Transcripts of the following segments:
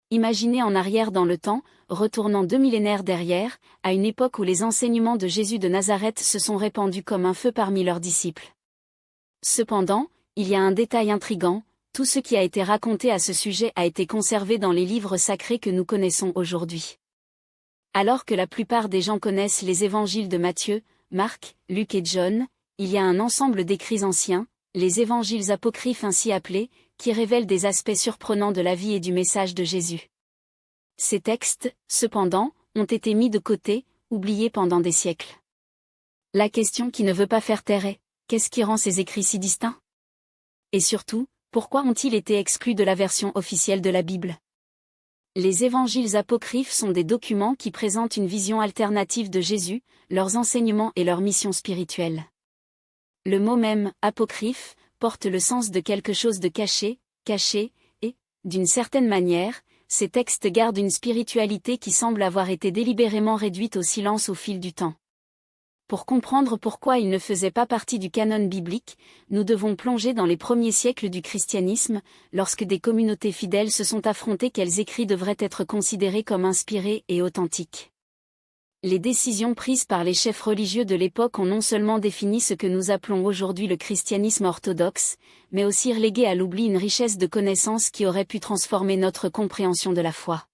Imaginez en arrière dans le temps, retournant 2 millénaires derrière, à une époque où les enseignements de Jésus de Nazareth se sont répandus comme un feu parmi leurs disciples. Cependant, il y a un détail intrigant, tout ce qui a été raconté à ce sujet a été conservé dans les livres sacrés que nous connaissons aujourd'hui. Alors que la plupart des gens connaissent les évangiles de Matthieu, Marc, Luc et John, il y a un ensemble d'écrits anciens, les évangiles apocryphes ainsi appelés, qui révèlent des aspects surprenants de la vie et du message de Jésus. Ces textes, cependant, ont été mis de côté, oubliés pendant des siècles. La question qui ne veut pas faire taire est, qu'est-ce qui rend ces écrits si distincts? Et surtout, pourquoi ont-ils été exclus de la version officielle de la Bible? Les évangiles apocryphes sont des documents qui présentent une vision alternative de Jésus, leurs enseignements et leur mission spirituelle. Le mot même, apocryphe, porte le sens de quelque chose de caché, et, d'une certaine manière, ces textes gardent une spiritualité qui semble avoir été délibérément réduite au silence au fil du temps. Pour comprendre pourquoi ils ne faisaient pas partie du canon biblique, nous devons plonger dans les premiers siècles du christianisme, lorsque des communautés fidèles se sont affrontées quels écrits devraient être considérés comme inspirés et authentiques. Les décisions prises par les chefs religieux de l'époque ont non seulement défini ce que nous appelons aujourd'hui le christianisme orthodoxe, mais aussi relégué à l'oubli une richesse de connaissances qui aurait pu transformer notre compréhension de la foi.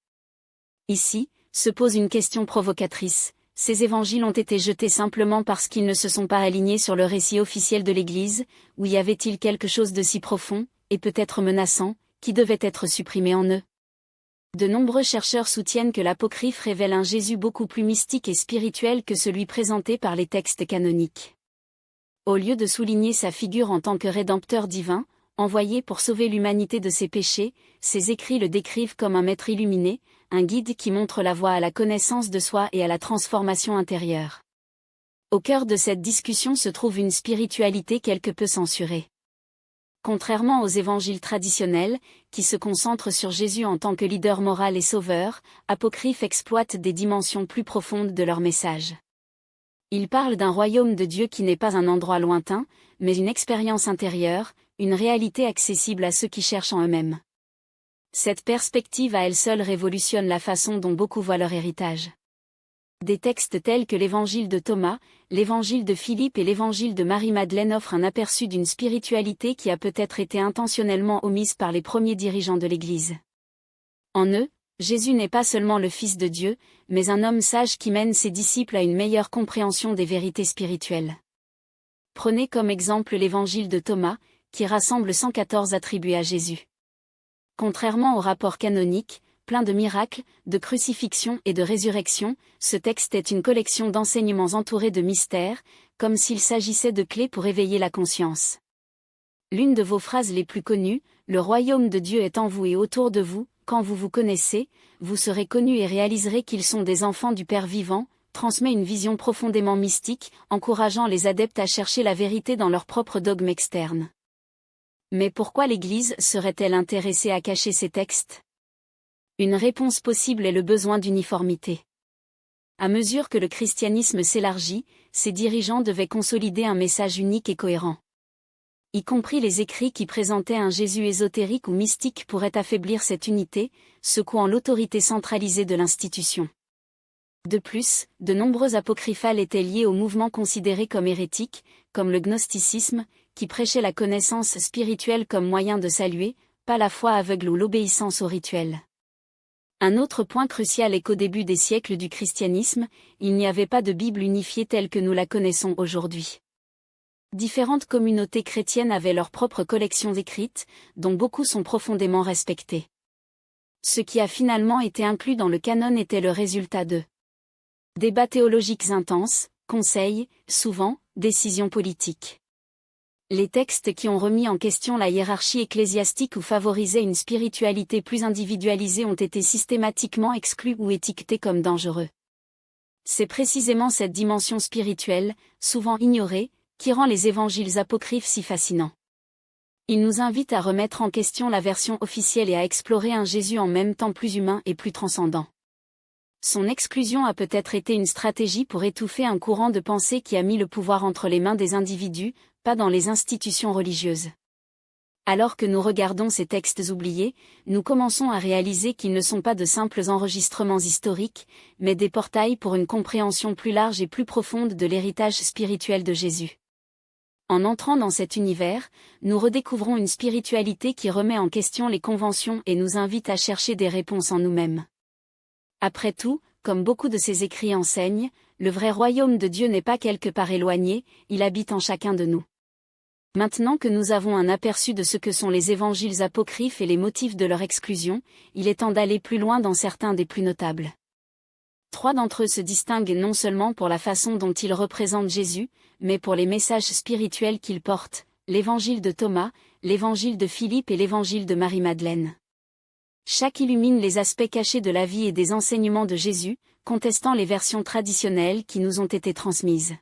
Ici, se pose une question provocatrice. Ces évangiles ont été jetés simplement parce qu'ils ne se sont pas alignés sur le récit officiel de l'Église, ou y avait-il quelque chose de si profond, et peut-être menaçant, qui devait être supprimé en eux? De nombreux chercheurs soutiennent que l'apocryphe révèle un Jésus beaucoup plus mystique et spirituel que celui présenté par les textes canoniques. Au lieu de souligner sa figure en tant que rédempteur divin, envoyé pour sauver l'humanité de ses péchés, ces écrits le décrivent comme un maître illuminé, un guide qui montre la voie à la connaissance de soi et à la transformation intérieure. Au cœur de cette discussion se trouve une spiritualité quelque peu censurée. Contrairement aux évangiles traditionnels, qui se concentrent sur Jésus en tant que leader moral et sauveur, Apocryphe exploite des dimensions plus profondes de leur message. Il parle d'un royaume de Dieu qui n'est pas un endroit lointain, mais une expérience intérieure, une réalité accessible à ceux qui cherchent en eux-mêmes. Cette perspective à elle seule révolutionne la façon dont beaucoup voient leur héritage. Des textes tels que l'évangile de Thomas, l'évangile de Philippe et l'évangile de Marie-Madeleine offrent un aperçu d'une spiritualité qui a peut-être été intentionnellement omise par les premiers dirigeants de l'Église. En eux, Jésus n'est pas seulement le Fils de Dieu, mais un homme sage qui mène ses disciples à une meilleure compréhension des vérités spirituelles. Prenez comme exemple l'évangile de Thomas, qui rassemble 114 attributs à Jésus. Contrairement au rapport canonique, plein de miracles, de crucifixion et de résurrection, ce texte est une collection d'enseignements entourés de mystères, comme s'il s'agissait de clés pour éveiller la conscience. L'une de vos phrases les plus connues, « Le royaume de Dieu est en vous et autour de vous, quand vous vous connaissez, vous serez connus et réaliserez qu'ils sont des enfants du Père vivant », transmet une vision profondément mystique, encourageant les adeptes à chercher la vérité dans leur propre dogme externe. Mais pourquoi l'Église serait-elle intéressée à cacher ces textes? Une réponse possible est le besoin d'uniformité. À mesure que le christianisme s'élargit, ses dirigeants devaient consolider un message unique et cohérent. Y compris les écrits qui présentaient un Jésus ésotérique ou mystique pourraient affaiblir cette unité, secouant l'autorité centralisée de l'institution. De plus, de nombreux apocryphales étaient liés aux mouvements considérés comme hérétiques, comme le gnosticisme, qui prêchait la connaissance spirituelle comme moyen de saluer, pas la foi aveugle ou l'obéissance au rituel. Un autre point crucial est qu'au début des siècles du christianisme, il n'y avait pas de Bible unifiée telle que nous la connaissons aujourd'hui. Différentes communautés chrétiennes avaient leurs propres collections écrites, dont beaucoup sont profondément respectées. Ce qui a finalement été inclus dans le canon était le résultat de débats théologiques intenses, conseils, souvent, décisions politiques. Les textes qui ont remis en question la hiérarchie ecclésiastique ou favorisaient une spiritualité plus individualisée ont été systématiquement exclus ou étiquetés comme dangereux. C'est précisément cette dimension spirituelle, souvent ignorée, qui rend les évangiles apocryphes si fascinants. Ils nous invitent à remettre en question la version officielle et à explorer un Jésus en même temps plus humain et plus transcendant. Son exclusion a peut-être été une stratégie pour étouffer un courant de pensée qui a mis le pouvoir entre les mains des individus, pas dans les institutions religieuses. Alors que nous regardons ces textes oubliés, nous commençons à réaliser qu'ils ne sont pas de simples enregistrements historiques, mais des portails pour une compréhension plus large et plus profonde de l'héritage spirituel de Jésus. En entrant dans cet univers, nous redécouvrons une spiritualité qui remet en question les conventions et nous invite à chercher des réponses en nous-mêmes. Après tout, comme beaucoup de ses écrits enseignent, le vrai royaume de Dieu n'est pas quelque part éloigné, il habite en chacun de nous. Maintenant que nous avons un aperçu de ce que sont les évangiles apocryphes et les motifs de leur exclusion, il est temps d'aller plus loin dans certains des plus notables. 3 d'entre eux se distinguent non seulement pour la façon dont ils représentent Jésus, mais pour les messages spirituels qu'ils portent, l'évangile de Thomas, l'évangile de Philippe et l'évangile de Marie-Madeleine. Chaque illumine les aspects cachés de la vie et des enseignements de Jésus, contestant les versions traditionnelles qui nous ont été transmises.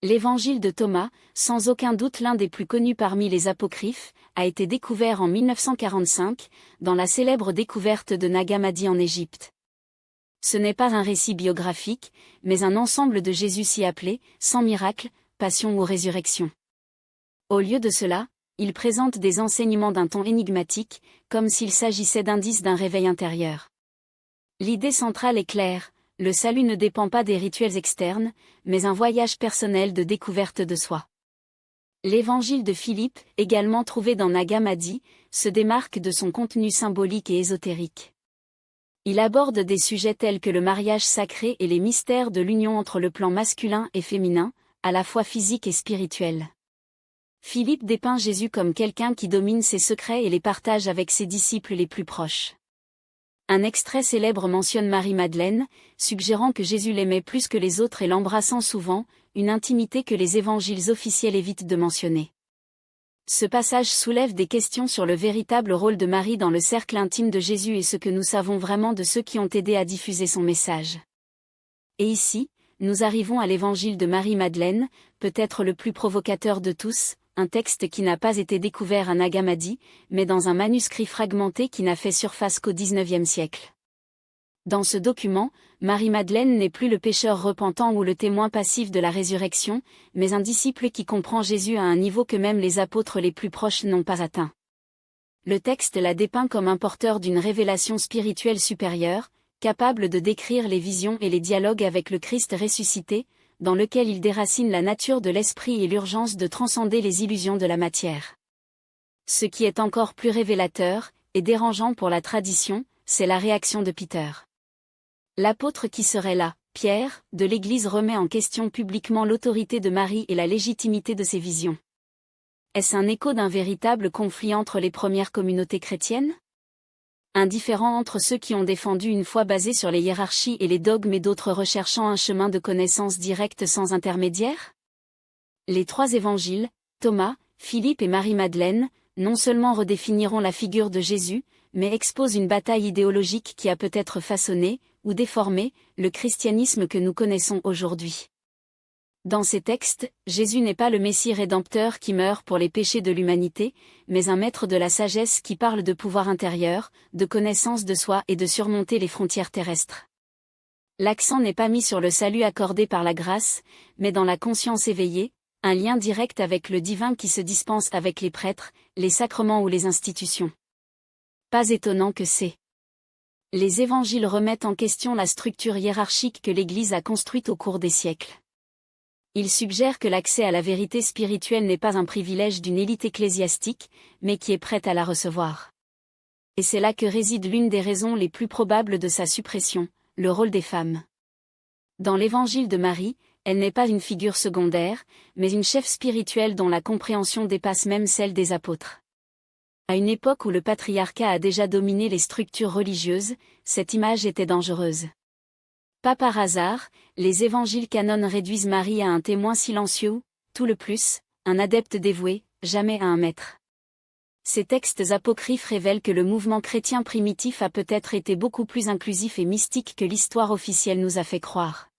L'évangile de Thomas, sans aucun doute l'un des plus connus parmi les apocryphes, a été découvert en 1945, dans la célèbre découverte de Nag Hammadi en Égypte. Ce n'est pas un récit biographique, mais un ensemble de Jésus si appelé, sans miracle, passion ou résurrection. Au lieu de cela, il présente des enseignements d'un ton énigmatique, comme s'il s'agissait d'indices d'un réveil intérieur. L'idée centrale est claire. Le salut ne dépend pas des rituels externes, mais un voyage personnel de découverte de soi. L'évangile de Philippe, également trouvé dans Nag Hammadi, se démarque de son contenu symbolique et ésotérique. Il aborde des sujets tels que le mariage sacré et les mystères de l'union entre le plan masculin et féminin, à la fois physique et spirituel. Philippe dépeint Jésus comme quelqu'un qui domine ses secrets et les partage avec ses disciples les plus proches. Un extrait célèbre mentionne Marie-Madeleine, suggérant que Jésus l'aimait plus que les autres et l'embrassant souvent, une intimité que les évangiles officiels évitent de mentionner. Ce passage soulève des questions sur le véritable rôle de Marie dans le cercle intime de Jésus et ce que nous savons vraiment de ceux qui ont aidé à diffuser son message. Et ici, nous arrivons à l'évangile de Marie-Madeleine, peut-être le plus provocateur de tous, un texte qui n'a pas été découvert à Nag Hammadi, mais dans un manuscrit fragmenté qui n'a fait surface qu'au XIXe siècle. Dans ce document, Marie-Madeleine n'est plus le pécheur repentant ou le témoin passif de la résurrection, mais un disciple qui comprend Jésus à un niveau que même les apôtres les plus proches n'ont pas atteint. Le texte la dépeint comme un porteur d'une révélation spirituelle supérieure, capable de décrire les visions et les dialogues avec le Christ ressuscité, dans lequel il déracine la nature de l'esprit et l'urgence de transcender les illusions de la matière. Ce qui est encore plus révélateur, et dérangeant pour la tradition, c'est la réaction de Peter. L'apôtre qui serait là, Pierre, de l'Église remet en question publiquement l'autorité de Marie et la légitimité de ses visions. Est-ce un écho d'un véritable conflit entre les premières communautés chrétiennes ? Un différend entre ceux qui ont défendu une foi basée sur les hiérarchies et les dogmes et d'autres recherchant un chemin de connaissance directe sans intermédiaire ? Les 3 évangiles, Thomas, Philippe et Marie-Madeleine, non seulement redéfiniront la figure de Jésus, mais exposent une bataille idéologique qui a peut-être façonné, ou déformé, le christianisme que nous connaissons aujourd'hui. Dans ces textes, Jésus n'est pas le Messie rédempteur qui meurt pour les péchés de l'humanité, mais un maître de la sagesse qui parle de pouvoir intérieur, de connaissance de soi et de surmonter les frontières terrestres. L'accent n'est pas mis sur le salut accordé par la grâce, mais dans la conscience éveillée, un lien direct avec le divin qui se dispense avec les prêtres, les sacrements ou les institutions. Pas étonnant que les évangiles remettent en question la structure hiérarchique que l'Église a construite au cours des siècles. Ils suggèrent que l'accès à la vérité spirituelle n'est pas un privilège d'une élite ecclésiastique, mais qui est prête à la recevoir. Et c'est là que réside l'une des raisons les plus probables de sa suppression, le rôle des femmes. Dans l'évangile de Marie, elle n'est pas une figure secondaire, mais une chef spirituelle dont la compréhension dépasse même celle des apôtres. À une époque où le patriarcat a déjà dominé les structures religieuses, cette image était dangereuse. Pas par hasard, les évangiles canons réduisent Marie à un témoin silencieux, tout le plus, un adepte dévoué, jamais à un maître. Ces textes apocryphes révèlent que le mouvement chrétien primitif a peut-être été beaucoup plus inclusif et mystique que l'histoire officielle nous a fait croire.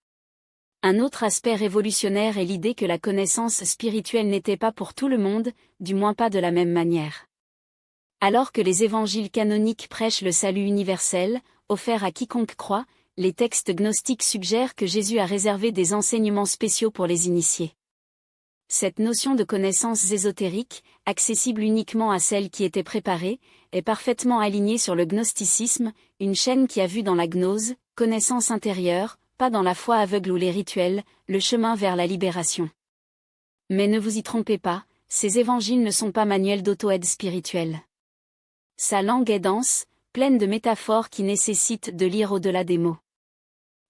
Un autre aspect révolutionnaire est l'idée que la connaissance spirituelle n'était pas pour tout le monde, du moins pas de la même manière. Alors que les évangiles canoniques prêchent le salut universel, offert à quiconque croit, les textes gnostiques suggèrent que Jésus a réservé des enseignements spéciaux pour les initiés. Cette notion de connaissances ésotériques, accessible uniquement à celles qui étaient préparées, est parfaitement alignée sur le gnosticisme, une chaîne qui a vu dans la gnose, connaissance intérieure, pas dans la foi aveugle ou les rituels, le chemin vers la libération. Mais ne vous y trompez pas, ces évangiles ne sont pas manuels d'auto-aide spirituelle. Sa langue est dense, pleine de métaphores qui nécessitent de lire au-delà des mots.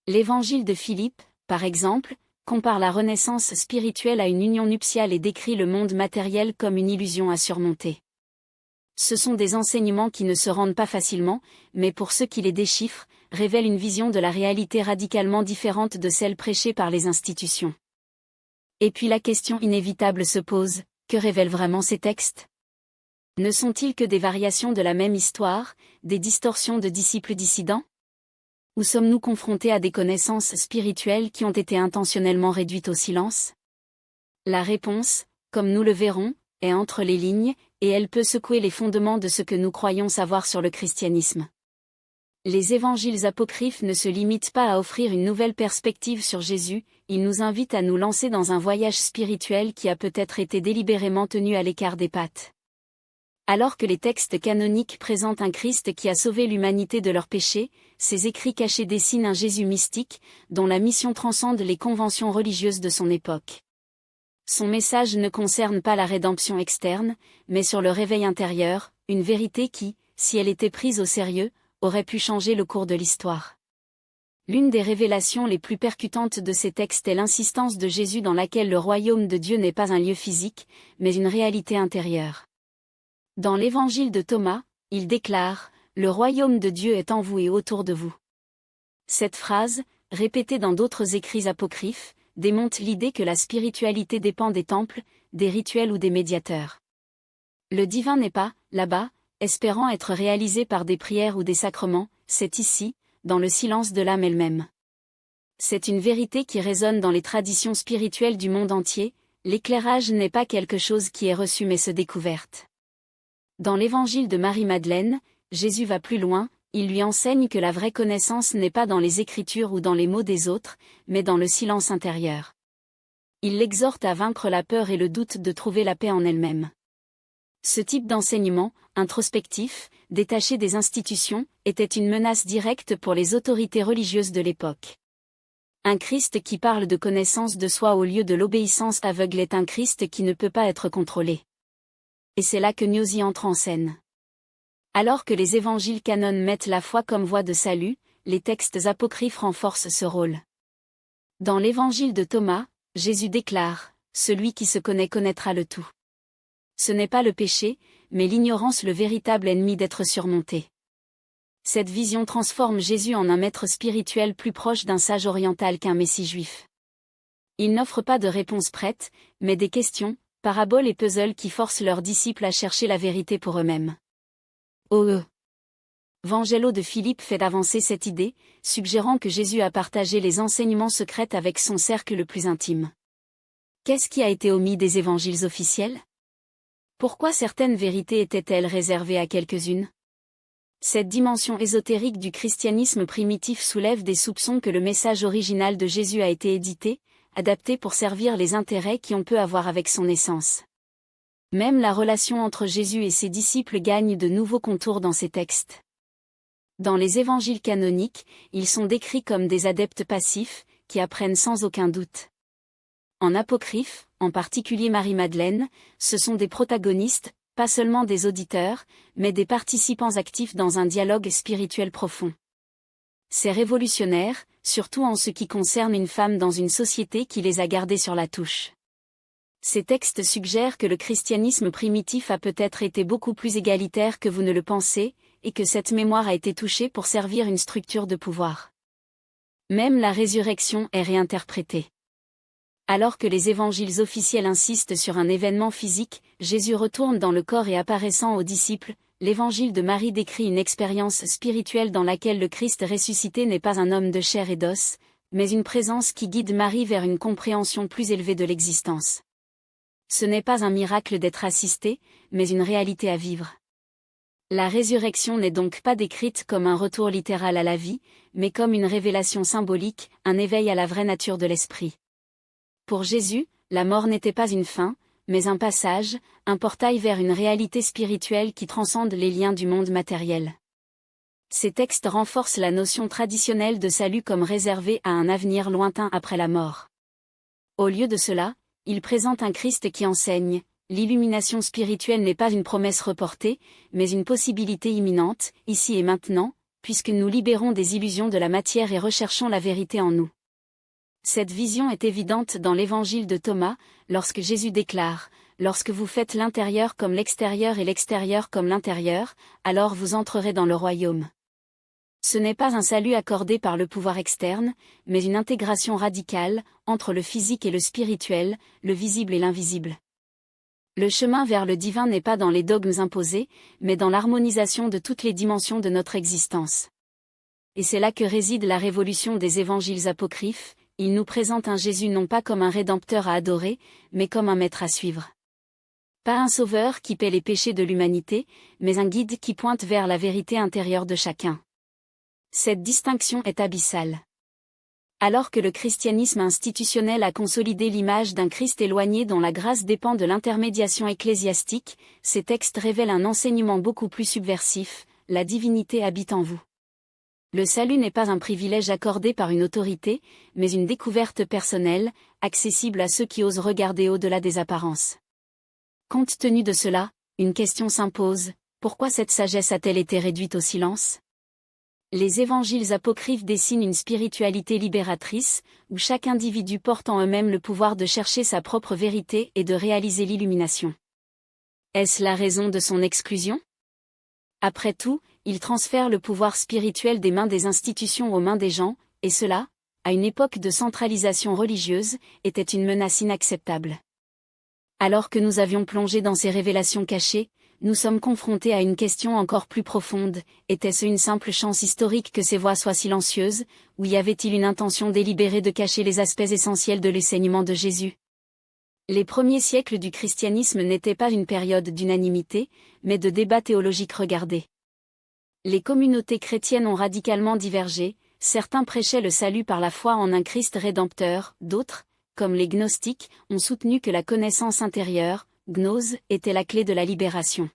L'évangile de Philippe, par exemple, compare la renaissance spirituelle à une union nuptiale et décrit le monde matériel comme une illusion à surmonter. Ce sont des enseignements qui ne se rendent pas facilement, mais pour ceux qui les déchiffrent, révèlent une vision de la réalité radicalement différente de celle prêchée par les institutions. Et puis la question inévitable se pose, que révèlent vraiment ces textes ? Ne sont-ils que des variations de la même histoire, des distorsions de disciples dissidents ? Ou sommes-nous confrontés à des connaissances spirituelles qui ont été intentionnellement réduites au silence ? La réponse, comme nous le verrons, est entre les lignes, et elle peut secouer les fondements de ce que nous croyons savoir sur le christianisme. Les évangiles apocryphes ne se limitent pas à offrir une nouvelle perspective sur Jésus, ils nous invitent à nous lancer dans un voyage spirituel qui a peut-être été délibérément tenu à l'écart des pattes. Alors que les textes canoniques présentent un Christ qui a sauvé l'humanité de leurs péchés, ces écrits cachés dessinent un Jésus mystique, dont la mission transcende les conventions religieuses de son époque. Son message ne concerne pas la rédemption externe, mais sur le réveil intérieur, une vérité qui, si elle était prise au sérieux, aurait pu changer le cours de l'histoire. L'une des révélations les plus percutantes de ces textes est l'insistance de Jésus dans laquelle le royaume de Dieu n'est pas un lieu physique, mais une réalité intérieure. Dans l'évangile de Thomas, il déclare « Le royaume de Dieu est en vous et autour de vous ». Cette phrase, répétée dans d'autres écrits apocryphes, démonte l'idée que la spiritualité dépend des temples, des rituels ou des médiateurs. Le divin n'est pas, là-bas, espérant être réalisé par des prières ou des sacrements, c'est ici, dans le silence de l'âme elle-même. C'est une vérité qui résonne dans les traditions spirituelles du monde entier, l'éclairage n'est pas quelque chose qui est reçu mais se découverte. Dans l'évangile de Marie-Madeleine, Jésus va plus loin, il lui enseigne que la vraie connaissance n'est pas dans les Écritures ou dans les mots des autres, mais dans le silence intérieur. Il l'exhorte à vaincre la peur et le doute de trouver la paix en elle-même. Ce type d'enseignement, introspectif, détaché des institutions, était une menace directe pour les autorités religieuses de l'époque. Un Christ qui parle de connaissance de soi au lieu de l'obéissance aveugle est un Christ qui ne peut pas être contrôlé. Et c'est là que Gnosi entre en scène. Alors que les évangiles canons mettent la foi comme voie de salut, les textes apocryphes renforcent ce rôle. Dans l'évangile de Thomas, Jésus déclare « Celui qui se connaît connaîtra le tout ». Ce n'est pas le péché, mais l'ignorance le véritable ennemi d'être surmonté. Cette vision transforme Jésus en un maître spirituel plus proche d'un sage oriental qu'un messie juif. Il n'offre pas de réponses prêtes, mais des questions, paraboles et puzzles qui forcent leurs disciples à chercher la vérité pour eux-mêmes. Vangelo de Philippe fait avancer cette idée, suggérant que Jésus a partagé les enseignements secrets avec son cercle le plus intime. Qu'est-ce qui a été omis des évangiles officiels ? Pourquoi certaines vérités étaient-elles réservées à quelques-unes ? Cette dimension ésotérique du christianisme primitif soulève des soupçons que le message original de Jésus a été édité, adapté pour servir les intérêts qui on peut avoir avec son essence. Même la relation entre Jésus et ses disciples gagne de nouveaux contours dans ces textes. Dans les évangiles canoniques, ils sont décrits comme des adeptes passifs, qui apprennent sans aucun doute. En apocryphe, en particulier Marie-Madeleine, ce sont des protagonistes, pas seulement des auditeurs, mais des participants actifs dans un dialogue spirituel profond. C'est révolutionnaire, surtout en ce qui concerne une femme dans une société qui les a gardés sur la touche. Ces textes suggèrent que le christianisme primitif a peut-être été beaucoup plus égalitaire que vous ne le pensez, et que cette mémoire a été touchée pour servir une structure de pouvoir. Même la résurrection est réinterprétée. Alors que les évangiles officiels insistent sur un événement physique, Jésus retourne dans le corps et apparaissant aux disciples, l'évangile de Marie décrit une expérience spirituelle dans laquelle le Christ ressuscité n'est pas un homme de chair et d'os, mais une présence qui guide Marie vers une compréhension plus élevée de l'existence. Ce n'est pas un miracle d'être assisté, mais une réalité à vivre. La résurrection n'est donc pas décrite comme un retour littéral à la vie, mais comme une révélation symbolique, un éveil à la vraie nature de l'esprit. Pour Jésus, la mort n'était pas une fin, mais un passage, un portail vers une réalité spirituelle qui transcende les liens du monde matériel. Ces textes renforcent la notion traditionnelle de salut comme réservé à un avenir lointain après la mort. Au lieu de cela, ils présentent un Christ qui enseigne: l'illumination spirituelle n'est pas une promesse reportée, mais une possibilité imminente, ici et maintenant, puisque nous libérons des illusions de la matière et recherchons la vérité en nous. Cette vision est évidente dans l'évangile de Thomas, lorsque Jésus déclare: lorsque vous faites l'intérieur comme l'extérieur et l'extérieur comme l'intérieur, alors vous entrerez dans le royaume. Ce n'est pas un salut accordé par le pouvoir externe, mais une intégration radicale, entre le physique et le spirituel, le visible et l'invisible. Le chemin vers le divin n'est pas dans les dogmes imposés, mais dans l'harmonisation de toutes les dimensions de notre existence. Et c'est là que réside la révolution des évangiles apocryphes. Ils nous présentent un Jésus non pas comme un rédempteur à adorer, mais comme un maître à suivre. Pas un sauveur qui paie les péchés de l'humanité, mais un guide qui pointe vers la vérité intérieure de chacun. Cette distinction est abyssale. Alors que le christianisme institutionnel a consolidé l'image d'un Christ éloigné dont la grâce dépend de l'intermédiation ecclésiastique, ces textes révèlent un enseignement beaucoup plus subversif: la divinité habite en vous. Le salut n'est pas un privilège accordé par une autorité, mais une découverte personnelle, accessible à ceux qui osent regarder au-delà des apparences. Compte tenu de cela, une question s'impose: pourquoi cette sagesse a-t-elle été réduite au silence ? Les évangiles apocryphes dessinent une spiritualité libératrice, où chaque individu porte en eux-mêmes le pouvoir de chercher sa propre vérité et de réaliser l'illumination. Est-ce la raison de son exclusion ? Après tout, il transfère le pouvoir spirituel des mains des institutions aux mains des gens, et cela, à une époque de centralisation religieuse, était une menace inacceptable. Alors que nous avions plongé dans ces révélations cachées, nous sommes confrontés à une question encore plus profonde: était-ce une simple chance historique que ces voix soient silencieuses, ou y avait-il une intention délibérée de cacher les aspects essentiels de l'enseignement de Jésus ? Les premiers siècles du christianisme n'étaient pas une période d'unanimité, mais de débats théologiques regardés. Les communautés chrétiennes ont radicalement divergé, certains prêchaient le salut par la foi en un Christ rédempteur, d'autres, comme les gnostiques, ont soutenu que la connaissance intérieure, gnose, était la clé de la libération.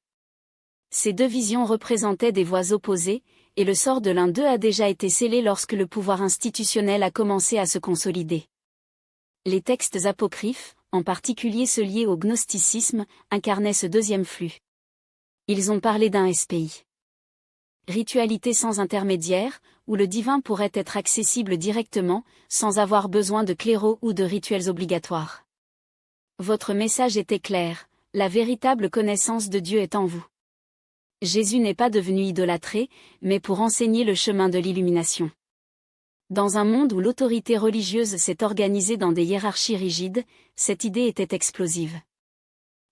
Ces deux visions représentaient des voies opposées, et le sort de l'un d'eux a déjà été scellé lorsque le pouvoir institutionnel a commencé à se consolider. Les textes apocryphes, en particulier ceux liés au gnosticisme, incarnaient ce deuxième flux. Ils ont parlé d'un SPI. Ritualité sans intermédiaire, où le divin pourrait être accessible directement, sans avoir besoin de cléraux ou de rituels obligatoires. Votre message était clair: la véritable connaissance de Dieu est en vous. Jésus n'est pas devenu idolâtré, mais pour enseigner le chemin de l'illumination. Dans un monde où l'autorité religieuse s'est organisée dans des hiérarchies rigides, cette idée était explosive.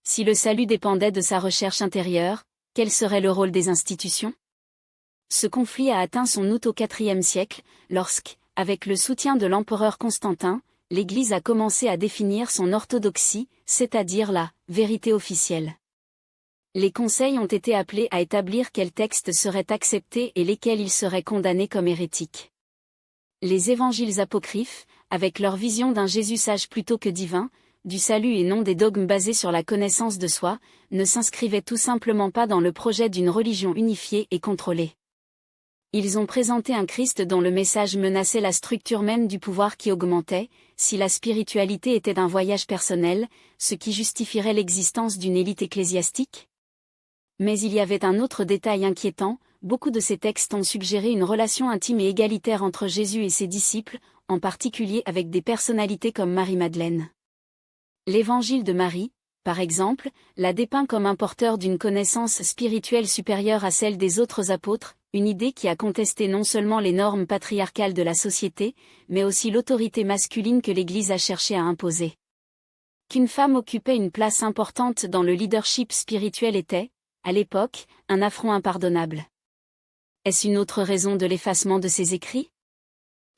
Si le salut dépendait de sa recherche intérieure, quel serait le rôle des institutions ? Ce conflit a atteint son août au IVe siècle, lorsque, avec le soutien de l'empereur Constantin, l'Église a commencé à définir son orthodoxie, c'est-à-dire la vérité officielle. Les conseils ont été appelés à établir quels textes seraient acceptés et lesquels ils seraient condamnés comme hérétiques. Les évangiles apocryphes, avec leur vision d'un Jésus sage plutôt que divin, du salut et non des dogmes basés sur la connaissance de soi, ne s'inscrivaient tout simplement pas dans le projet d'une religion unifiée et contrôlée. Ils ont présenté un Christ dont le message menaçait la structure même du pouvoir qui augmentait, si la spiritualité était un voyage personnel, ce qui justifierait l'existence d'une élite ecclésiastique. Mais il y avait un autre détail inquiétant: beaucoup de ces textes ont suggéré une relation intime et égalitaire entre Jésus et ses disciples, en particulier avec des personnalités comme Marie-Madeleine. L'évangile de Marie, par exemple, la dépeint comme un porteur d'une connaissance spirituelle supérieure à celle des autres apôtres, une idée qui a contesté non seulement les normes patriarcales de la société, mais aussi l'autorité masculine que l'Église a cherché à imposer. Qu'une femme occupait une place importante dans le leadership spirituel était, à l'époque, un affront impardonnable. Est-ce une autre raison de l'effacement de ses écrits ?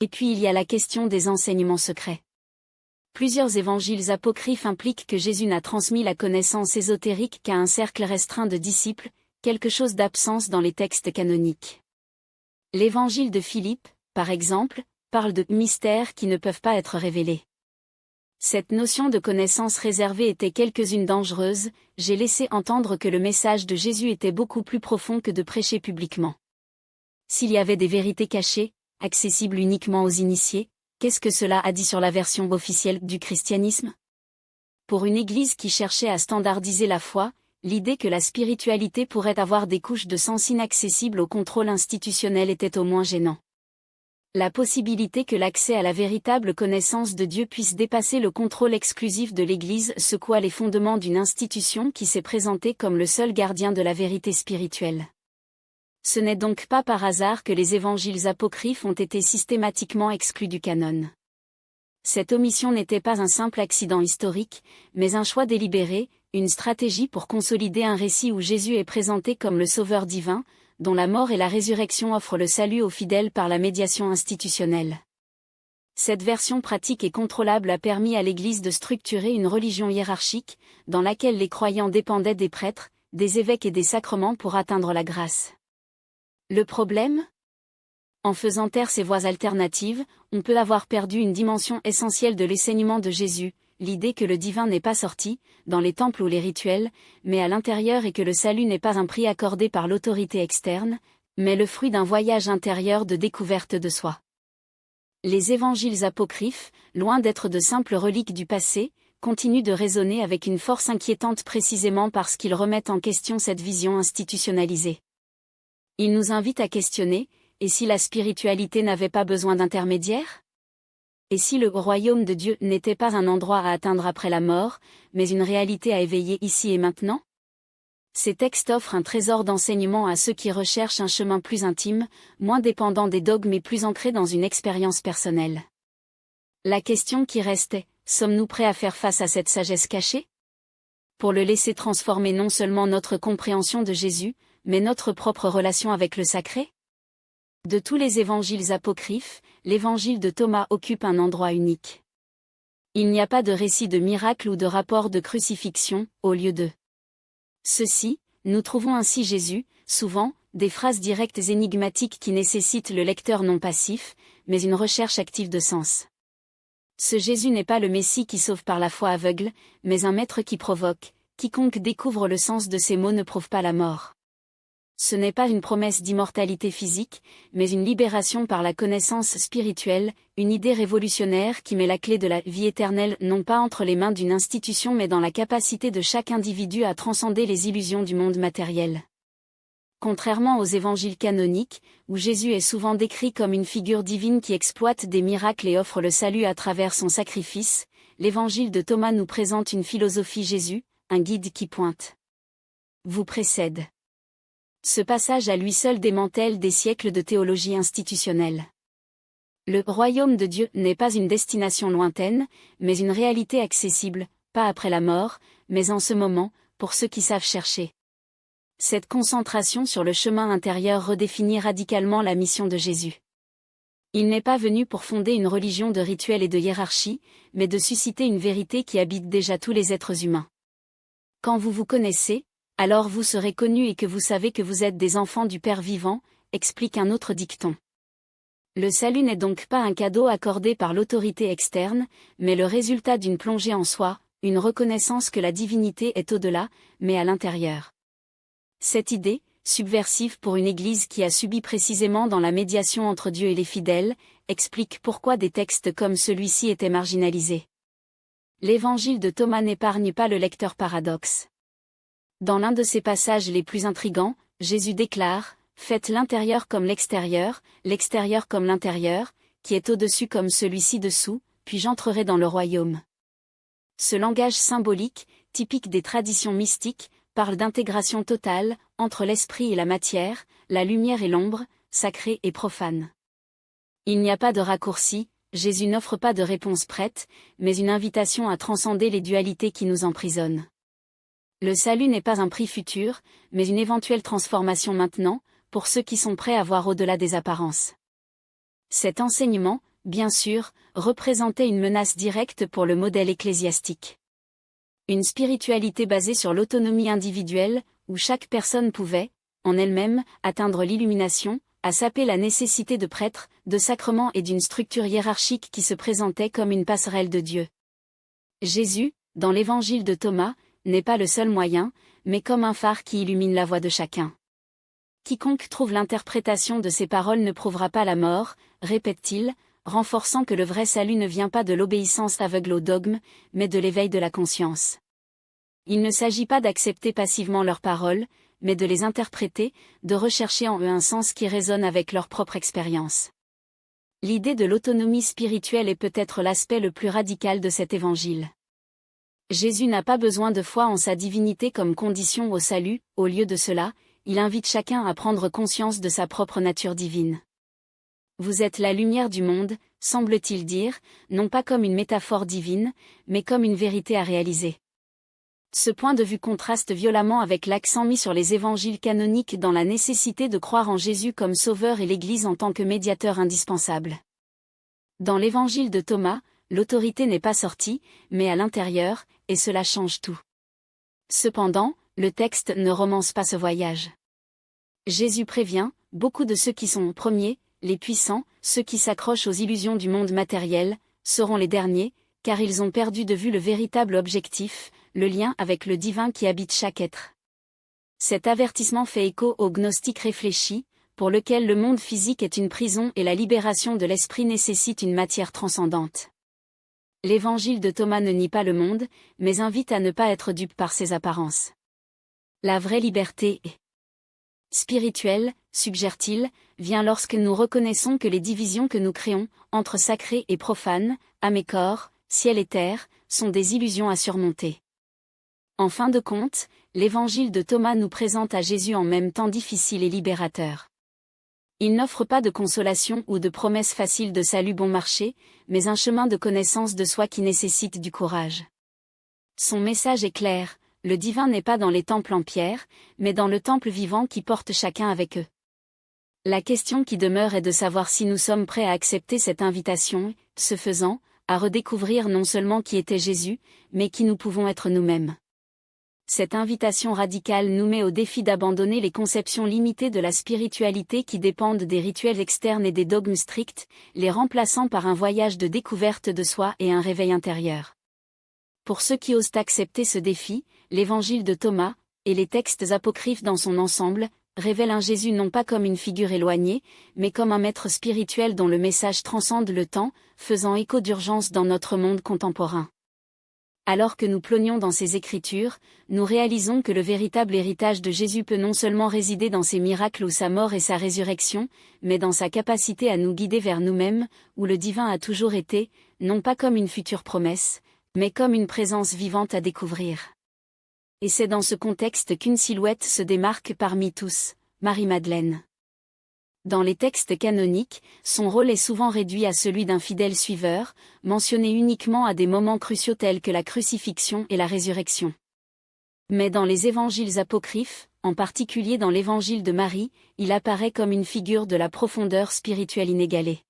Et puis il y a la question des enseignements secrets. Plusieurs évangiles apocryphes impliquent que Jésus n'a transmis la connaissance ésotérique qu'à un cercle restreint de disciples, quelque chose d'absence dans les textes canoniques. L'évangile de Philippe, par exemple, parle de mystères qui ne peuvent pas être révélés. Cette notion de connaissance réservée était quelques-unes dangereuse. J'ai laissé entendre que le message de Jésus était beaucoup plus profond que de prêcher publiquement. S'il y avait des vérités cachées, accessibles uniquement aux initiés, qu'est-ce que cela a dit sur la version officielle du christianisme? Pour une Église qui cherchait à standardiser la foi, l'idée que la spiritualité pourrait avoir des couches de sens inaccessibles au contrôle institutionnel était au moins gênant. La possibilité que l'accès à la véritable connaissance de Dieu puisse dépasser le contrôle exclusif de l'Église secoua les fondements d'une institution qui s'est présentée comme le seul gardien de la vérité spirituelle. Ce n'est donc pas par hasard que les évangiles apocryphes ont été systématiquement exclus du canon. Cette omission n'était pas un simple accident historique, mais un choix délibéré, une stratégie pour consolider un récit où Jésus est présenté comme le Sauveur divin, dont la mort et la résurrection offrent le salut aux fidèles par la médiation institutionnelle. Cette version pratique et contrôlable a permis à l'Église de structurer une religion hiérarchique, dans laquelle les croyants dépendaient des prêtres, des évêques et des sacrements pour atteindre la grâce. Le problème ? En faisant taire ces voies alternatives, on peut avoir perdu une dimension essentielle de l'enseignement de Jésus, l'idée que le divin n'est pas sorti, dans les temples ou les rituels, mais à l'intérieur et que le salut n'est pas un prix accordé par l'autorité externe, mais le fruit d'un voyage intérieur de découverte de soi. Les évangiles apocryphes, loin d'être de simples reliques du passé, continuent de résonner avec une force inquiétante précisément parce qu'ils remettent en question cette vision institutionnalisée. Ils nous invitent à questionner, et si la spiritualité n'avait pas besoin d'intermédiaires ? Et si le royaume de Dieu n'était pas un endroit à atteindre après la mort, mais une réalité à éveiller ici et maintenant ? Ces textes offrent un trésor d'enseignement à ceux qui recherchent un chemin plus intime, moins dépendant des dogmes et plus ancré dans une expérience personnelle. La question qui restait, sommes-nous prêts à faire face à cette sagesse cachée ? Pour le laisser transformer non seulement notre compréhension de Jésus, mais notre propre relation avec le sacré ? De tous les évangiles apocryphes, l'évangile de Thomas occupe un endroit unique. Il n'y a pas de récit de miracle ou de rapport de crucifixion, au lieu de ceci, nous trouvons ainsi Jésus, souvent, des phrases directes énigmatiques qui nécessitent le lecteur non passif, mais une recherche active de sens. Ce Jésus n'est pas le Messie qui sauve par la foi aveugle, mais un maître qui provoque. Quiconque découvre le sens de ces mots ne prouve pas la mort. Ce n'est pas une promesse d'immortalité physique, mais une libération par la connaissance spirituelle, une idée révolutionnaire qui met la clé de la vie éternelle non pas entre les mains d'une institution mais dans la capacité de chaque individu à transcender les illusions du monde matériel. Contrairement aux évangiles canoniques, où Jésus est souvent décrit comme une figure divine qui exploite des miracles et offre le salut à travers son sacrifice, l'évangile de Thomas nous présente une philosophie Jésus, un guide qui pointe. Vous précède. Ce passage à lui seul démantèle des siècles de théologie institutionnelle. Le royaume de Dieu n'est pas une destination lointaine, mais une réalité accessible, pas après la mort, mais en ce moment, pour ceux qui savent chercher. Cette concentration sur le chemin intérieur redéfinit radicalement la mission de Jésus. Il n'est pas venu pour fonder une religion de rituels et de hiérarchie, mais de susciter une vérité qui habite déjà tous les êtres humains. Quand vous vous connaissez, alors vous serez connus et que vous savez que vous êtes des enfants du Père vivant, explique un autre dicton. Le salut n'est donc pas un cadeau accordé par l'autorité externe, mais le résultat d'une plongée en soi, une reconnaissance que la divinité est au-delà, mais à l'intérieur. Cette idée, subversive pour une Église qui a subi précisément dans la médiation entre Dieu et les fidèles, explique pourquoi des textes comme celui-ci étaient marginalisés. L'évangile de Thomas n'épargne pas le lecteur paradoxe. Dans l'un de ses passages les plus intrigants, Jésus déclare « Faites l'intérieur comme l'extérieur comme l'intérieur, qui est au-dessus comme celui-ci dessous, puis j'entrerai dans le royaume. » Ce langage symbolique, typique des traditions mystiques, parle d'intégration totale, entre l'esprit et la matière, la lumière et l'ombre, sacré et profane. Il n'y a pas de raccourci, Jésus n'offre pas de réponse prête, mais une invitation à transcender les dualités qui nous emprisonnent. Le salut n'est pas un prix futur, mais une éventuelle transformation maintenant, pour ceux qui sont prêts à voir au-delà des apparences. Cet enseignement, bien sûr, représentait une menace directe pour le modèle ecclésiastique. Une spiritualité basée sur l'autonomie individuelle, où chaque personne pouvait, en elle-même, atteindre l'illumination, a sapé la nécessité de prêtres, de sacrements et d'une structure hiérarchique qui se présentait comme une passerelle de Dieu. Jésus, dans l'évangile de Thomas, n'est pas le seul moyen, mais comme un phare qui illumine la voie de chacun. Quiconque trouve l'interprétation de ces paroles ne prouvera pas la mort, répète-t-il, renforçant que le vrai salut ne vient pas de l'obéissance aveugle au dogme, mais de l'éveil de la conscience. Il ne s'agit pas d'accepter passivement leurs paroles, mais de les interpréter, de rechercher en eux un sens qui résonne avec leur propre expérience. L'idée de l'autonomie spirituelle est peut-être l'aspect le plus radical de cet évangile. Jésus n'a pas besoin de foi en sa divinité comme condition au salut, au lieu de cela, il invite chacun à prendre conscience de sa propre nature divine. Vous êtes la lumière du monde, semble-t-il dire, non pas comme une métaphore divine, mais comme une vérité à réaliser. Ce point de vue contraste violemment avec l'accent mis sur les évangiles canoniques dans la nécessité de croire en Jésus comme sauveur et l'Église en tant que médiateur indispensable. Dans l'évangile de Thomas, l'autorité n'est pas sortie, mais à l'intérieur, et cela change tout. Cependant, le texte ne romance pas ce voyage. Jésus prévient, beaucoup de ceux qui sont premiers, les puissants, ceux qui s'accrochent aux illusions du monde matériel, seront les derniers, car ils ont perdu de vue le véritable objectif, le lien avec le divin qui habite chaque être. Cet avertissement fait écho au gnostique réfléchi, pour lequel le monde physique est une prison et la libération de l'esprit nécessite une matière transcendante. L'évangile de Thomas ne nie pas le monde, mais invite à ne pas être dupe par ses apparences. La vraie liberté est spirituelle, suggère-t-il, vient lorsque nous reconnaissons que les divisions que nous créons, entre sacré et profane, âme et corps, ciel et terre, sont des illusions à surmonter. En fin de compte, l'évangile de Thomas nous présente à Jésus en même temps difficile et libérateur. Il n'offre pas de consolation ou de promesses faciles de salut bon marché, mais un chemin de connaissance de soi qui nécessite du courage. Son message est clair, le divin n'est pas dans les temples en pierre, mais dans le temple vivant qui porte chacun avec eux. La question qui demeure est de savoir si nous sommes prêts à accepter cette invitation, ce faisant, à redécouvrir non seulement qui était Jésus, mais qui nous pouvons être nous-mêmes. Cette invitation radicale nous met au défi d'abandonner les conceptions limitées de la spiritualité qui dépendent des rituels externes et des dogmes stricts, les remplaçant par un voyage de découverte de soi et un réveil intérieur. Pour ceux qui osent accepter ce défi, l'évangile de Thomas, et les textes apocryphes dans son ensemble, révèlent un Jésus non pas comme une figure éloignée, mais comme un maître spirituel dont le message transcende le temps, faisant écho d'urgence dans notre monde contemporain. Alors que nous plongeons dans ces écritures, nous réalisons que le véritable héritage de Jésus peut non seulement résider dans ses miracles ou sa mort et sa résurrection, mais dans sa capacité à nous guider vers nous-mêmes, où le divin a toujours été, non pas comme une future promesse, mais comme une présence vivante à découvrir. Et c'est dans ce contexte qu'une silhouette se démarque parmi tous, Marie-Madeleine. Dans les textes canoniques, son rôle est souvent réduit à celui d'un fidèle suiveur, mentionné uniquement à des moments cruciaux tels que la crucifixion et la résurrection. Mais dans les évangiles apocryphes, en particulier dans l'évangile de Marie, il apparaît comme une figure de la profondeur spirituelle inégalée.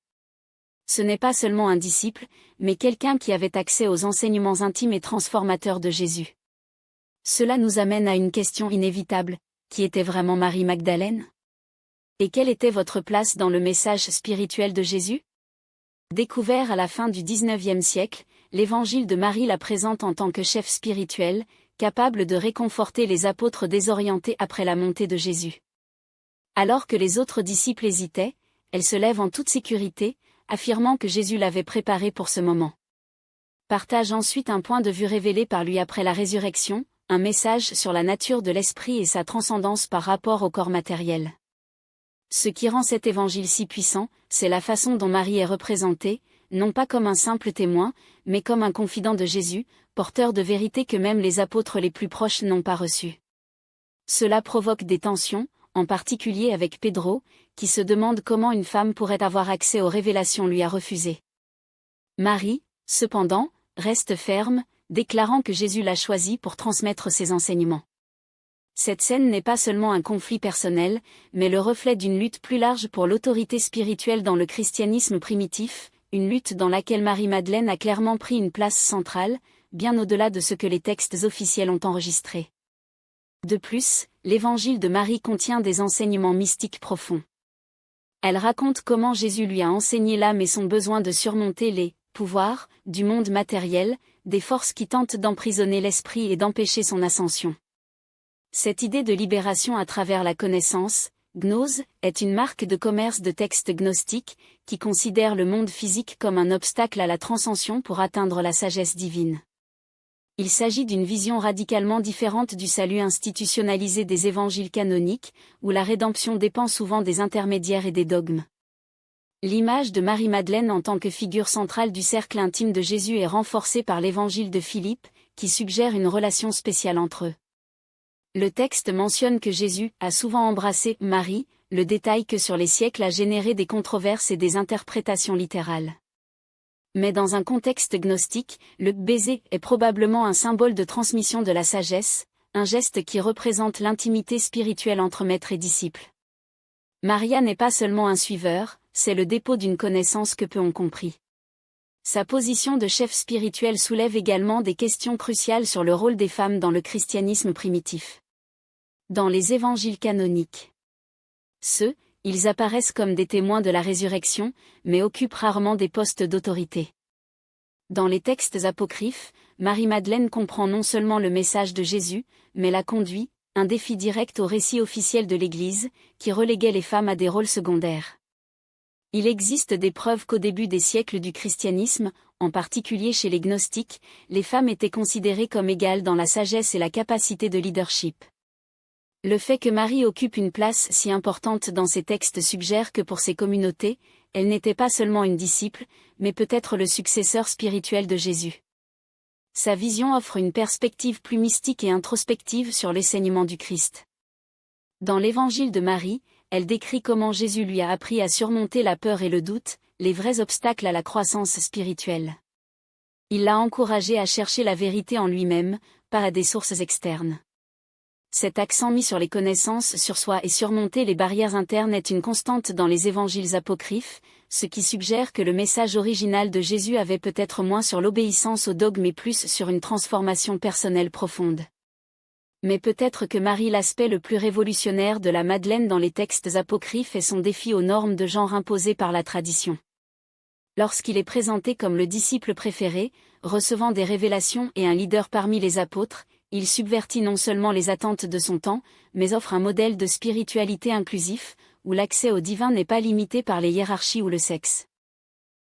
Ce n'est pas seulement un disciple, mais quelqu'un qui avait accès aux enseignements intimes et transformateurs de Jésus. Cela nous amène à une question inévitable, qui était vraiment Marie-Magdalène ? Et quelle était votre place dans le message spirituel de Jésus ? Découvert à la fin du XIXe siècle, l'évangile de Marie la présente en tant que chef spirituel, capable de réconforter les apôtres désorientés après la montée de Jésus. Alors que les autres disciples hésitaient, elle se lève en toute sécurité, affirmant que Jésus l'avait préparée pour ce moment. Partage ensuite un point de vue révélé par lui après la résurrection, un message sur la nature de l'esprit et sa transcendance par rapport au corps matériel. Ce qui rend cet évangile si puissant, c'est la façon dont Marie est représentée, non pas comme un simple témoin, mais comme un confident de Jésus, porteur de vérités que même les apôtres les plus proches n'ont pas reçues. Cela provoque des tensions, en particulier avec Pedro, qui se demande comment une femme pourrait avoir accès aux révélations lui a refusées. Marie, cependant, reste ferme, déclarant que Jésus l'a choisie pour transmettre ses enseignements. Cette scène n'est pas seulement un conflit personnel, mais le reflet d'une lutte plus large pour l'autorité spirituelle dans le christianisme primitif, une lutte dans laquelle Marie-Madeleine a clairement pris une place centrale, bien au-delà de ce que les textes officiels ont enregistré. De plus, l'évangile de Marie contient des enseignements mystiques profonds. Elle raconte comment Jésus lui a enseigné l'âme et son besoin de surmonter les pouvoirs du monde matériel, des forces qui tentent d'emprisonner l'esprit et d'empêcher son ascension. Cette idée de libération à travers la connaissance, gnose, est une marque de commerce de textes gnostiques, qui considèrent le monde physique comme un obstacle à la transcension pour atteindre la sagesse divine. Il s'agit d'une vision radicalement différente du salut institutionnalisé des évangiles canoniques, où la rédemption dépend souvent des intermédiaires et des dogmes. L'image de Marie-Madeleine en tant que figure centrale du cercle intime de Jésus est renforcée par l'évangile de Philippe, qui suggère une relation spéciale entre eux. Le texte mentionne que Jésus a souvent embrassé Marie, le détail que sur les siècles a généré des controverses et des interprétations littérales. Mais dans un contexte gnostique, le baiser est probablement un symbole de transmission de la sagesse, un geste qui représente l'intimité spirituelle entre maître et disciple. Maria n'est pas seulement un suiveur, c'est le dépôt d'une connaissance que peu ont compris. Sa position de chef spirituel soulève également des questions cruciales sur le rôle des femmes dans le christianisme primitif. Dans les évangiles canoniques, ils apparaissent comme des témoins de la résurrection, mais occupent rarement des postes d'autorité. Dans les textes apocryphes, Marie-Madeleine comprend non seulement le message de Jésus, mais la conduit, un défi direct au récit officiel de l'Église, qui reléguait les femmes à des rôles secondaires. Il existe des preuves qu'au début des siècles du christianisme, en particulier chez les gnostiques, les femmes étaient considérées comme égales dans la sagesse et la capacité de leadership. Le fait que Marie occupe une place si importante dans ces textes suggère que pour ces communautés, elle n'était pas seulement une disciple, mais peut-être le successeur spirituel de Jésus. Sa vision offre une perspective plus mystique et introspective sur l'enseignement du Christ. Dans l'évangile de Marie, elle décrit comment Jésus lui a appris à surmonter la peur et le doute, les vrais obstacles à la croissance spirituelle. Il l'a encouragée à chercher la vérité en lui-même, pas à des sources externes. Cet accent mis sur les connaissances sur soi et surmonter les barrières internes est une constante dans les évangiles apocryphes, ce qui suggère que le message original de Jésus avait peut-être moins sur l'obéissance au dogme et plus sur une transformation personnelle profonde. Mais peut-être que Marie, l'aspect le plus révolutionnaire de la Madeleine dans les textes apocryphes, est son défi aux normes de genre imposées par la tradition. Lorsqu'il est présenté comme le disciple préféré, recevant des révélations et un leader parmi les apôtres, il subvertit non seulement les attentes de son temps, mais offre un modèle de spiritualité inclusif, où l'accès au divin n'est pas limité par les hiérarchies ou le sexe.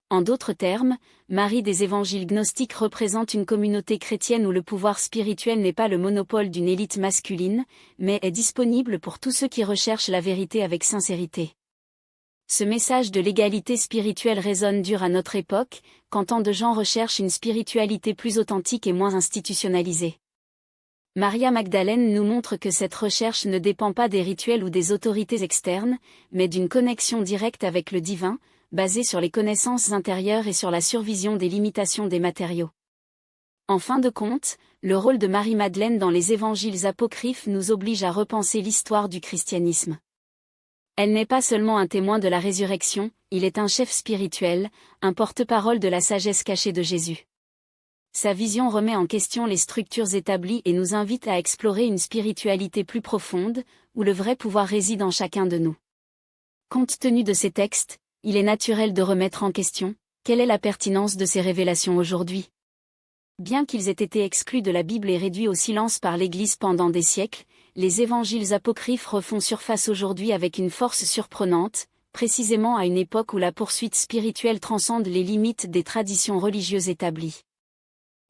En d'autres termes, Marie des évangiles gnostiques représente une communauté chrétienne où le pouvoir spirituel n'est pas le monopole d'une élite masculine, mais est disponible pour tous ceux qui recherchent la vérité avec sincérité. Ce message de l'égalité spirituelle résonne dur à notre époque, quand tant de gens recherchent une spiritualité plus authentique et moins institutionnalisée. Maria Magdalène nous montre que cette recherche ne dépend pas des rituels ou des autorités externes, mais d'une connexion directe avec le divin, basée sur les connaissances intérieures et sur la survision des limitations des matériaux. En fin de compte, le rôle de Marie-Madeleine dans les évangiles apocryphes nous oblige à repenser l'histoire du christianisme. Elle n'est pas seulement un témoin de la résurrection, il est un chef spirituel, un porte-parole de la sagesse cachée de Jésus. Sa vision remet en question les structures établies et nous invite à explorer une spiritualité plus profonde, où le vrai pouvoir réside en chacun de nous. Compte tenu de ces textes, il est naturel de remettre en question, quelle est la pertinence de ces révélations aujourd'hui ? Bien qu'ils aient été exclus de la Bible et réduits au silence par l'Église pendant des siècles, les évangiles apocryphes refont surface aujourd'hui avec une force surprenante, précisément à une époque où la poursuite spirituelle transcende les limites des traditions religieuses établies.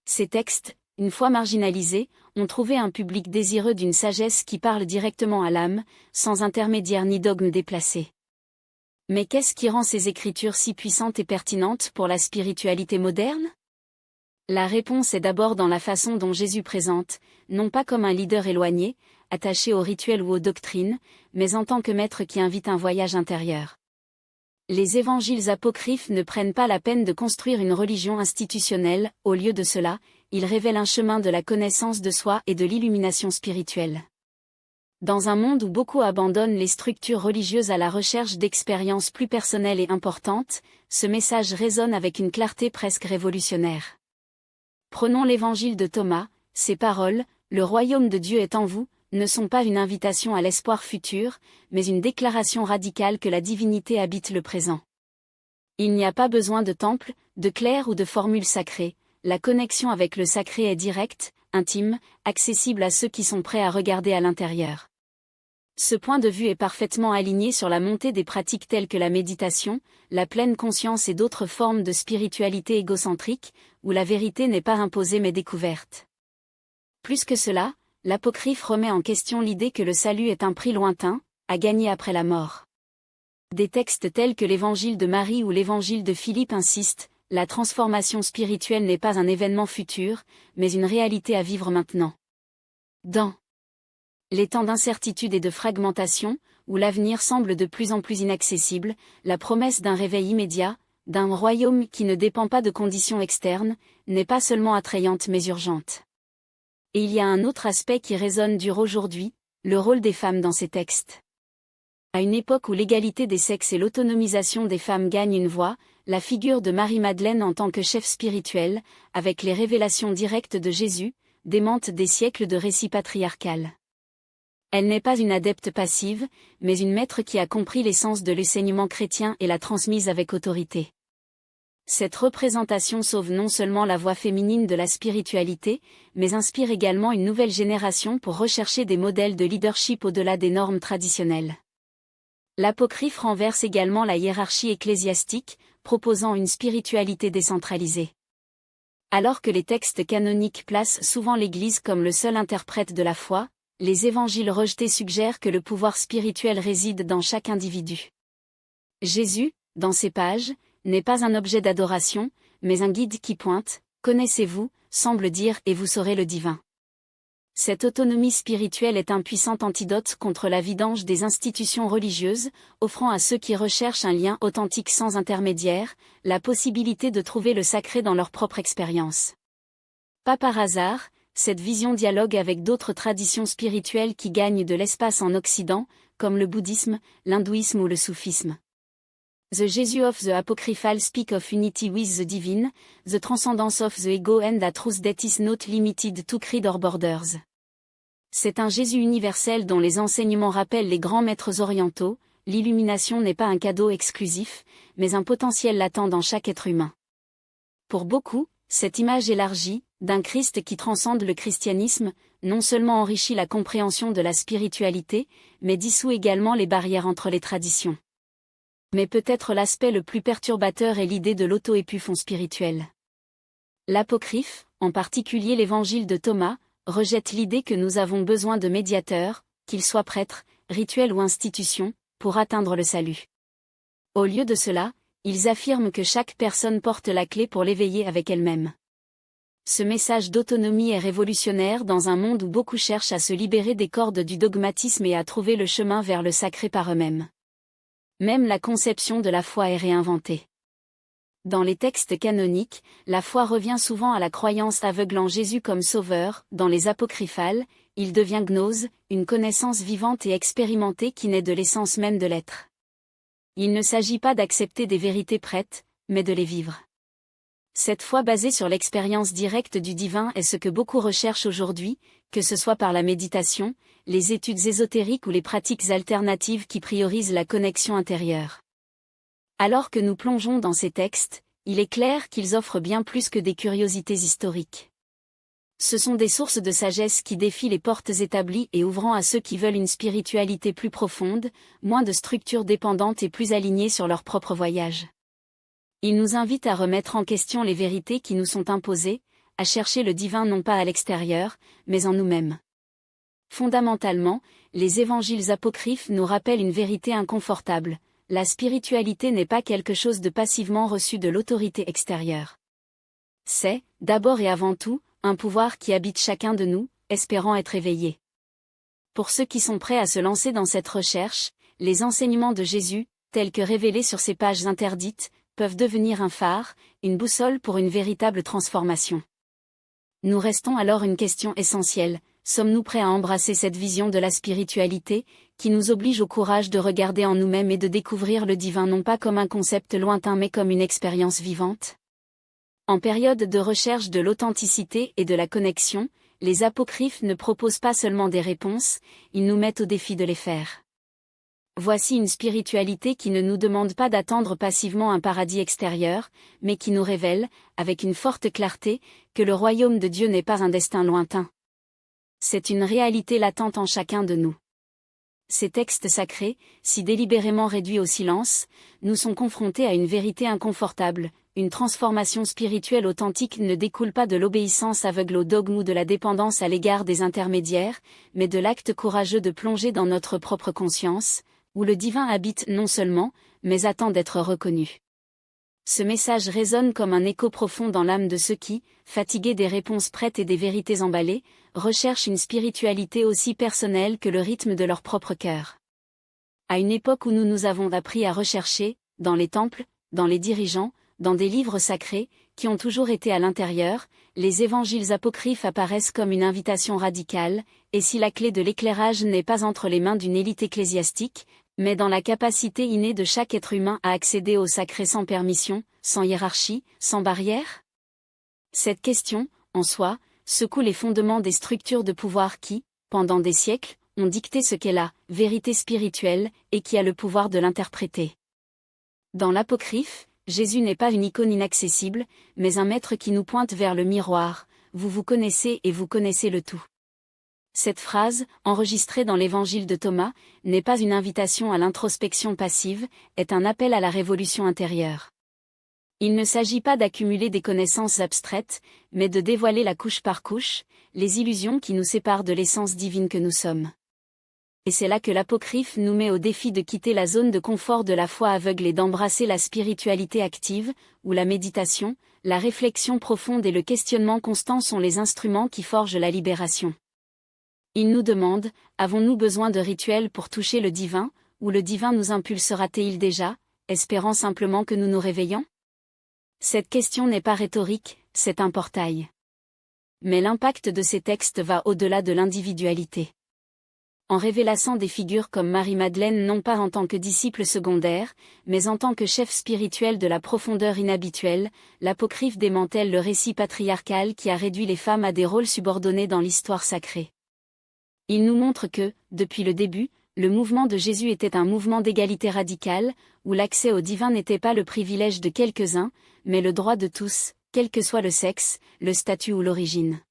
Ces textes, une fois marginalisés, ont trouvé un public désireux d'une sagesse qui parle directement à l'âme, sans intermédiaire ni dogme déplacé. Mais qu'est-ce qui rend ces écritures si puissantes et pertinentes pour la spiritualité moderne ? La réponse est d'abord dans la façon dont Jésus présente, non pas comme un leader éloigné, attaché aux rituels ou aux doctrines, mais en tant que maître qui invite un voyage intérieur. Les évangiles apocryphes ne prennent pas la peine de construire une religion institutionnelle, au lieu de cela, ils révèlent un chemin de la connaissance de soi et de l'illumination spirituelle. Dans un monde où beaucoup abandonnent les structures religieuses à la recherche d'expériences plus personnelles et importantes, ce message résonne avec une clarté presque révolutionnaire. Prenons l'évangile de Thomas, ces paroles, « Le royaume de Dieu est en vous », ne sont pas une invitation à l'espoir futur, mais une déclaration radicale que la divinité habite le présent. Il n'y a pas besoin de temple, de clercs ou de formules sacrées, la connexion avec le sacré est directe, intime, accessible à ceux qui sont prêts à regarder à l'intérieur. Ce point de vue est parfaitement aligné sur la montée des pratiques telles que la méditation, la pleine conscience et d'autres formes de spiritualité égocentrique, où la vérité n'est pas imposée mais découverte. Plus que cela, l'apocryphe remet en question l'idée que le salut est un prix lointain, à gagner après la mort. Des textes tels que l'évangile de Marie ou l'évangile de Philippe insistent, la transformation spirituelle n'est pas un événement futur, mais une réalité à vivre maintenant. Dans les temps d'incertitude et de fragmentation, où l'avenir semble de plus en plus inaccessible, la promesse d'un réveil immédiat, d'un royaume qui ne dépend pas de conditions externes, n'est pas seulement attrayante mais urgente. Et il y a un autre aspect qui résonne dur aujourd'hui, le rôle des femmes dans ces textes. À une époque où l'égalité des sexes et l'autonomisation des femmes gagnent une voix, la figure de Marie-Madeleine en tant que chef spirituel, avec les révélations directes de Jésus, démente des siècles de récits patriarcal. Elle n'est pas une adepte passive, mais une maître qui a compris l'essence de l'enseignement chrétien et l'a transmise avec autorité. Cette représentation sauve non seulement la voix féminine de la spiritualité, mais inspire également une nouvelle génération pour rechercher des modèles de leadership au-delà des normes traditionnelles. L'apocryphe renverse également la hiérarchie ecclésiastique, proposant une spiritualité décentralisée. Alors que les textes canoniques placent souvent l'Église comme le seul interprète de la foi, les évangiles rejetés suggèrent que le pouvoir spirituel réside dans chaque individu. Jésus, dans ces pages, n'est pas un objet d'adoration, mais un guide qui pointe, « Connaissez-vous », semble dire « et vous saurez le divin ». Cette autonomie spirituelle est un puissant antidote contre la vidange des institutions religieuses, offrant à ceux qui recherchent un lien authentique sans intermédiaire, la possibilité de trouver le sacré dans leur propre expérience. Pas par hasard, cette vision dialogue avec d'autres traditions spirituelles qui gagnent de l'espace en Occident, comme le bouddhisme, l'hindouisme ou le soufisme. The Jesus of the Apocryphal speak of unity with the divine, the transcendence of the ego and a truth that is not limited to creed or borders. C'est un Jésus universel dont les enseignements rappellent les grands maîtres orientaux, l'illumination n'est pas un cadeau exclusif, mais un potentiel latent dans chaque être humain. Pour beaucoup, cette image élargie, d'un Christ qui transcende le christianisme, non seulement enrichit la compréhension de la spiritualité, mais dissout également les barrières entre les traditions. Mais peut-être l'aspect le plus perturbateur est l'idée de l'auto-épuffon spirituel. L'apocryphe, en particulier l'évangile de Thomas, rejette l'idée que nous avons besoin de médiateurs, qu'ils soient prêtres, rituels ou institutions, pour atteindre le salut. Au lieu de cela, ils affirment que chaque personne porte la clé pour l'éveiller avec elle-même. Ce message d'autonomie est révolutionnaire dans un monde où beaucoup cherchent à se libérer des cordes du dogmatisme et à trouver le chemin vers le sacré par eux-mêmes. Même la conception de la foi est réinventée. Dans les textes canoniques, la foi revient souvent à la croyance aveugle en Jésus comme sauveur. Dans les apocryphales, il devient gnose, une connaissance vivante et expérimentée qui naît de l'essence même de l'être. Il ne s'agit pas d'accepter des vérités prêtes, mais de les vivre. Cette foi basée sur l'expérience directe du divin est ce que beaucoup recherchent aujourd'hui, que ce soit par la méditation, les études ésotériques ou les pratiques alternatives qui priorisent la connexion intérieure. Alors que nous plongeons dans ces textes, il est clair qu'ils offrent bien plus que des curiosités historiques. Ce sont des sources de sagesse qui défient les portes établies et ouvrant à ceux qui veulent une spiritualité plus profonde, moins de structures dépendantes et plus alignées sur leur propre voyage. Ils nous invitent à remettre en question les vérités qui nous sont imposées, à chercher le divin non pas à l'extérieur, mais en nous-mêmes. Fondamentalement, les évangiles apocryphes nous rappellent une vérité inconfortable. La spiritualité n'est pas quelque chose de passivement reçu de l'autorité extérieure. C'est, d'abord et avant tout, un pouvoir qui habite chacun de nous, espérant être éveillé. Pour ceux qui sont prêts à se lancer dans cette recherche, les enseignements de Jésus, tels que révélés sur ces pages interdites, peuvent devenir un phare, une boussole pour une véritable transformation. Nous restons alors une question essentielle, sommes-nous prêts à embrasser cette vision de la spiritualité, qui nous oblige au courage de regarder en nous-mêmes et de découvrir le divin non pas comme un concept lointain mais comme une expérience vivante? En période de recherche de l'authenticité et de la connexion, les apocryphes ne proposent pas seulement des réponses, ils nous mettent au défi de les faire. Voici une spiritualité qui ne nous demande pas d'attendre passivement un paradis extérieur, mais qui nous révèle, avec une forte clarté, que le royaume de Dieu n'est pas un destin lointain. C'est une réalité latente en chacun de nous. Ces textes sacrés, si délibérément réduits au silence, nous sont confrontés à une vérité inconfortable. Une transformation spirituelle authentique ne découle pas de l'obéissance aveugle au dogme ou de la dépendance à l'égard des intermédiaires, mais de l'acte courageux de plonger dans notre propre conscience, où le divin habite non seulement, mais attend d'être reconnu. Ce message résonne comme un écho profond dans l'âme de ceux qui, fatigués des réponses prêtes et des vérités emballées, recherchent une spiritualité aussi personnelle que le rythme de leur propre cœur. À une époque où nous nous avons appris à rechercher, dans les temples, dans les dirigeants, dans des livres sacrés, qui ont toujours été à l'intérieur, les évangiles apocryphes apparaissent comme une invitation radicale, et si la clé de l'éclairage n'est pas entre les mains d'une élite ecclésiastique, mais dans la capacité innée de chaque être humain à accéder au sacré sans permission, sans hiérarchie, sans barrière? Cette question, en soi, secoue les fondements des structures de pouvoir qui, pendant des siècles, ont dicté ce qu'est la vérité spirituelle, et qui a le pouvoir de l'interpréter. Dans l'apocryphe, Jésus n'est pas une icône inaccessible, mais un maître qui nous pointe vers le miroir, vous vous connaissez et vous connaissez le tout. Cette phrase, enregistrée dans l'évangile de Thomas, n'est pas une invitation à l'introspection passive, est un appel à la révolution intérieure. Il ne s'agit pas d'accumuler des connaissances abstraites, mais de dévoiler la couche par couche, les illusions qui nous séparent de l'essence divine que nous sommes. Et c'est là que l'apocryphe nous met au défi de quitter la zone de confort de la foi aveugle et d'embrasser la spiritualité active, où la méditation, la réflexion profonde et le questionnement constant sont les instruments qui forgent la libération. Il nous demande, avons-nous besoin de rituels pour toucher le divin, ou le divin nous impulsera-t-il déjà, espérant simplement que nous nous réveillons? Cette question n'est pas rhétorique, c'est un portail. Mais l'impact de ces textes va au-delà de l'individualité. En révélant des figures comme Marie-Madeleine non pas en tant que disciple secondaire, mais en tant que chef spirituel de la profondeur inhabituelle, l'apocryphe démantèle le récit patriarcal qui a réduit les femmes à des rôles subordonnés dans l'histoire sacrée. Il nous montre que, depuis le début, le mouvement de Jésus était un mouvement d'égalité radicale, où l'accès au divin n'était pas le privilège de quelques-uns, mais le droit de tous, quel que soit le sexe, le statut ou l'origine.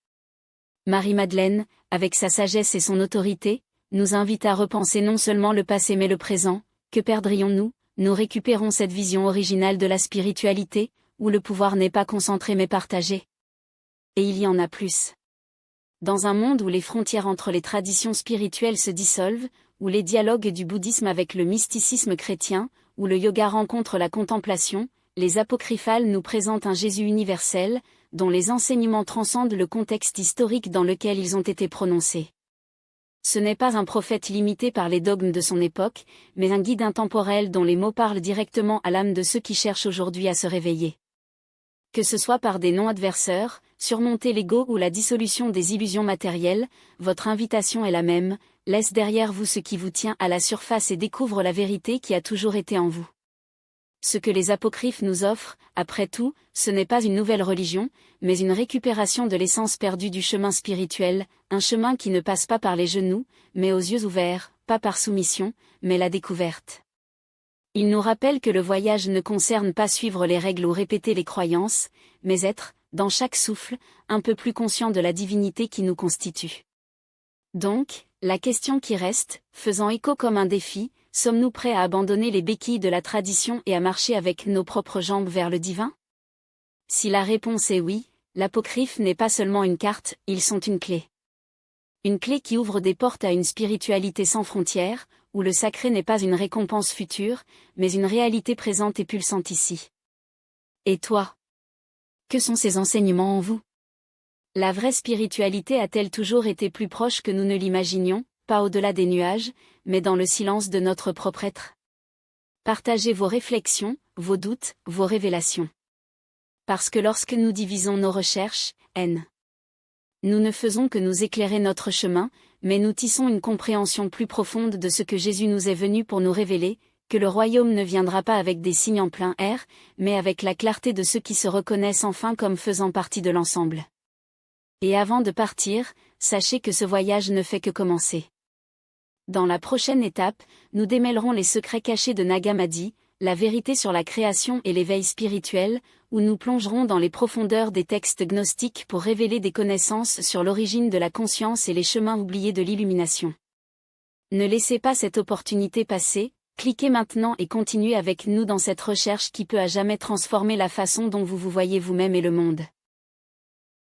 Marie-Madeleine, avec sa sagesse et son autorité, nous invite à repenser non seulement le passé mais le présent. Que perdrions-nous? Nous récupérons cette vision originale de la spiritualité, où le pouvoir n'est pas concentré mais partagé. Et il y en a plus. Dans un monde où les frontières entre les traditions spirituelles se dissolvent, où les dialogues du bouddhisme avec le mysticisme chrétien, où le yoga rencontre la contemplation, les apocryphales nous présentent un Jésus universel, dont les enseignements transcendent le contexte historique dans lequel ils ont été prononcés. Ce n'est pas un prophète limité par les dogmes de son époque, mais un guide intemporel dont les mots parlent directement à l'âme de ceux qui cherchent aujourd'hui à se réveiller. Que ce soit par des non-adversaires, surmonter l'ego ou la dissolution des illusions matérielles, votre invitation est la même, laisse derrière vous ce qui vous tient à la surface et découvre la vérité qui a toujours été en vous. Ce que les apocryphes nous offrent, après tout, ce n'est pas une nouvelle religion, mais une récupération de l'essence perdue du chemin spirituel, un chemin qui ne passe pas par les genoux, mais aux yeux ouverts, pas par soumission, mais la découverte. Il nous rappelle que le voyage ne concerne pas suivre les règles ou répéter les croyances, mais être, dans chaque souffle, un peu plus conscient de la divinité qui nous constitue. Donc, la question qui reste, faisant écho comme un défi, sommes-nous prêts à abandonner les béquilles de la tradition et à marcher avec nos propres jambes vers le divin? Si la réponse est oui, l'apocryphe n'est pas seulement une carte, ils sont une clé. Une clé qui ouvre des portes à une spiritualité sans frontières, où le sacré n'est pas une récompense future, mais une réalité présente et pulsante ici. Et toi? Que sont ces enseignements en vous? La vraie spiritualité a-t-elle toujours été plus proche que nous ne l'imaginions, pas au-delà des nuages, mais dans le silence de notre propre être? Partagez vos réflexions, vos doutes, vos révélations. Parce que lorsque nous divisons nos recherches, nous ne faisons que nous éclairer notre chemin, mais nous tissons une compréhension plus profonde de ce que Jésus nous est venu pour nous révéler, que le royaume ne viendra pas avec des signes en plein air, mais avec la clarté de ceux qui se reconnaissent enfin comme faisant partie de l'ensemble. Et avant de partir, sachez que ce voyage ne fait que commencer. Dans la prochaine étape, nous démêlerons les secrets cachés de Nag Hammadi, la vérité sur la création et l'éveil spirituel, où nous plongerons dans les profondeurs des textes gnostiques pour révéler des connaissances sur l'origine de la conscience et les chemins oubliés de l'illumination. Ne laissez pas cette opportunité passer, cliquez maintenant et continuez avec nous dans cette recherche qui peut à jamais transformer la façon dont vous vous voyez vous-même et le monde.